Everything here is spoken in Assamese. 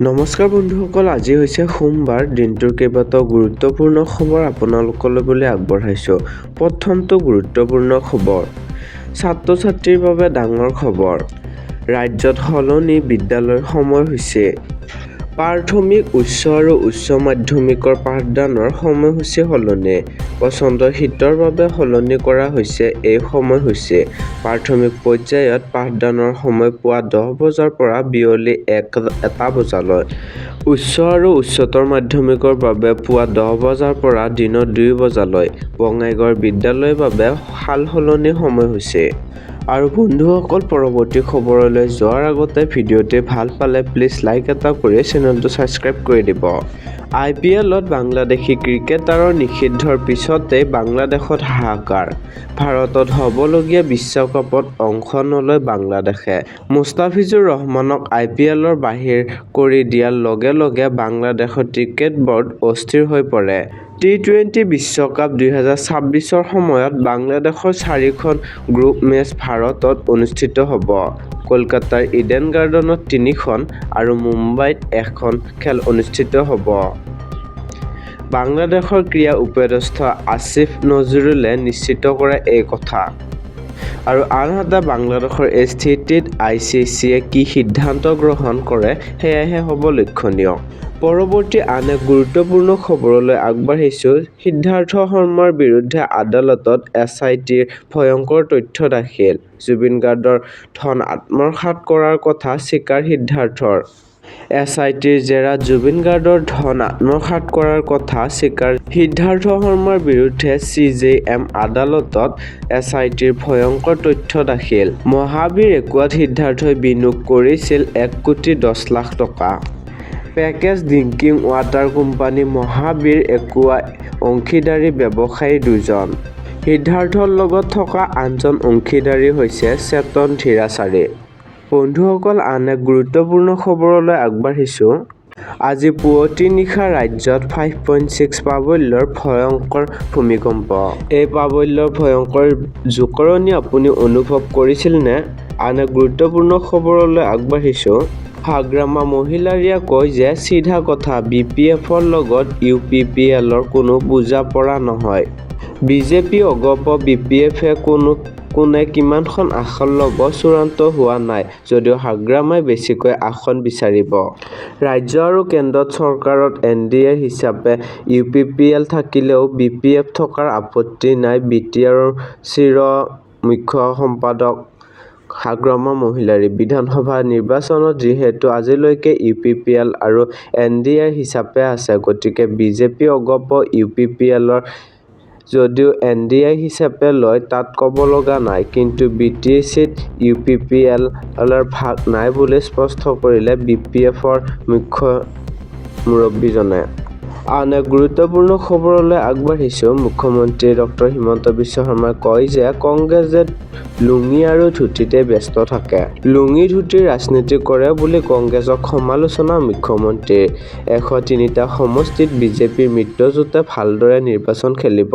নমস্কাৰ বন্ধুসকল, আজি হৈছে সোমবাৰ। দিনটোৰ কেইবাটাও গুৰুত্বপূৰ্ণ খবৰ আপোনালোকলৈ বুলি আগবঢ়াইছোঁ। প্ৰথমটো গুৰুত্বপূৰ্ণ খবৰ, ছাত্ৰ-ছাত্ৰীৰ বাবে ডাঙৰ খবৰ। ৰাজ্যত সলনি বিদ্যালয়ৰ সময়সূচী। প্ৰাথমিক, উচ্চ আৰু উচ্চ মাধ্যমিকৰ পাঠদানৰ সময়সূচী সলনি। পচন্দৰ শীতৰ বাবে সলনি কৰা হৈছে এই সময়সূচী। প্ৰাথমিক পৰ্যায়ত পাঠদানৰ সময় পুৱা 10 বজাৰ পৰা বিয়লি 1টা বজালৈ। উচ্চ আৰু উচ্চতৰ মাধ্যমিকৰ বাবে পুৱা 10 বজাৰ পৰা দিনৰ 2 বজালৈ। বঙাইগাঁও বিদ্যালয়ৰ বাবে সালসলনি সময়সূচী। আৰু বন্ধুসকল, পৰৱৰ্তী খবৰলৈ যোৱাৰ আগতে ভিডিঅ'টি ভাল পালে প্লিজ লাইক এটা কৰি চেনেলটো ছাবস্ক্ৰাইব কৰি দিব। IPLত বাংলাদেশী ক্ৰিকেটাৰৰ নিষিদ্ধৰ পিছতেই বাংলাদেশত হাহাকাৰ। ভাৰতত হ'বলগীয়া বিশ্বকাপত অংশ নলয় বাংলাদেশে। মুস্তাফিজুৰ ৰহমানক IPLৰ বাহিৰ কৰি দিয়াৰ লগে লগে বাংলাদেশৰ ক্ৰিকেট বৰ্ড অস্থিৰ হৈ পৰে। T20 বিশ্বকাপ 2026ৰ সময়ত বাংলাদেশৰ 4খন গ্ৰুপ মেচ ভাৰতত অনুষ্ঠিত হ'ব। কলকাতাৰ ইডেন গাৰ্ডেনত 3খন আৰু মুম্বাইত 1খন খেল অনুষ্ঠিত হ'ব। বাংলাদেশৰ ক্ৰীড়া উপদেষ্টা আসিফ নজৰুলে নিশ্চিত কৰে এই কথা। আৰু আনহাতে বাংলাদেশৰ এই স্থিতিত ICCয়ে কি সিদ্ধান্ত গ্ৰহণ কৰে সেয়াহে হ'ব লক্ষণীয়। পৰৱৰ্তী আন এক গুৰুত্বপূৰ্ণ খবৰলৈ আগবাঢ়িছোঁ। সিদ্ধাৰ্থ শৰ্মাৰ বিৰুদ্ধে আদালতত SITৰ ভয়ংকৰ তথ্য দাখিল। জুবিন গাৰ্গৰ ধন আত্মসাৎ কৰাৰ কথা স্বীকাৰ সিদ্ধাৰ্থৰ। SITৰ জেৰাত জুবিন গাৰ্গৰ ধন আত্মসাৎ কৰাৰ কথা স্বীকাৰ সিদ্ধাৰ্থ শৰ্মাৰ বিৰুদ্ধে CJM আদালতত SITৰ ভয়ংকৰ তথ্য দাখিল। মহাবীৰ একুৱাত সিদ্ধাৰ্থই বিনিয়োগ কৰিছিল 1,10,00,000 টকা। Package drinking water company Mahavir একুৱাৰ অংশীদাৰী ব্যৱসায়ী দুজন। সিদ্ধাৰ্থৰ লগত থকা আনজন অংশীদাৰী হৈছে চেতন ধীৰাচাৰী। বন্ধুসকল, আন এক গুৰুত্বপূৰ্ণ খবৰলৈ আগবাঢ়িছোঁ। আজি পুৱতি নিশা ৰাজ্যত 5.6 প্ৰাবল্যৰ ভয়ংকৰ ভূমিকম্প। এই প্ৰাবল্যৰ ভয়ংকৰ জোকাৰণি আপুনি অনুভৱ কৰিছিলনে? আন এক গুৰুত্বপূৰ্ণ খবৰলৈ আগবাঢ়িছোঁ। হাগ্ৰামা মহিলাৰীয়ে কয় যে চিধা কথা, BPFৰ লগত UPPLৰ কোনো বুজা-পৰা নহয়। বিজেপি অগপ BPFে কোনে কিমানখন আসন ল'ব চূড়ান্ত হোৱা নাই যদিও হাগ্ৰামাই বেছিকৈ আসন বিচাৰিব। ৰাজ্য আৰু কেন্দ্ৰ চৰকাৰত NDA হিচাপে UPPL থাকিলেও BPF থকাৰ আপত্তি নাই। BTRৰ চিৰ মুখ্য সম্পাদক হাগ্ৰামা মহিলাৰী। বিধানসভা নিৰ্বাচনত যিহেতু আজিলৈকে UPPL আৰু NDA হিচাপে আছে, গতিকে বিজেপি অগপ UPPLৰ যদিও NDA হিচাপে লয় তাত ক'ব লগা নাই। কিন্তু BTCত UPPLৰ ভাগ নাই বুলি স্পষ্ট কৰিলে BPFৰ মুখ্য মুৰব্বীজনে। আন এক গুৰুত্বপূৰ্ণ খবৰলৈ আগবাঢ়িছোঁ। মুখ্যমন্ত্ৰী ডক্টৰ হিমন্ত বিশ্ব শৰ্মাই কয় যে কংগ্ৰেছে লুঙি আৰু ধুতিতে ব্যস্ত থাকে। লুঙি ধুতিৰ ৰাজনীতি কৰে বুলি কংগ্ৰেছক সমালোচনা মুখ্যমন্ত্ৰীৰ। 103টা সমষ্টিত বিজেপিৰ মিত্ৰজোঁটে ভালদৰে নিৰ্বাচন খেলিব।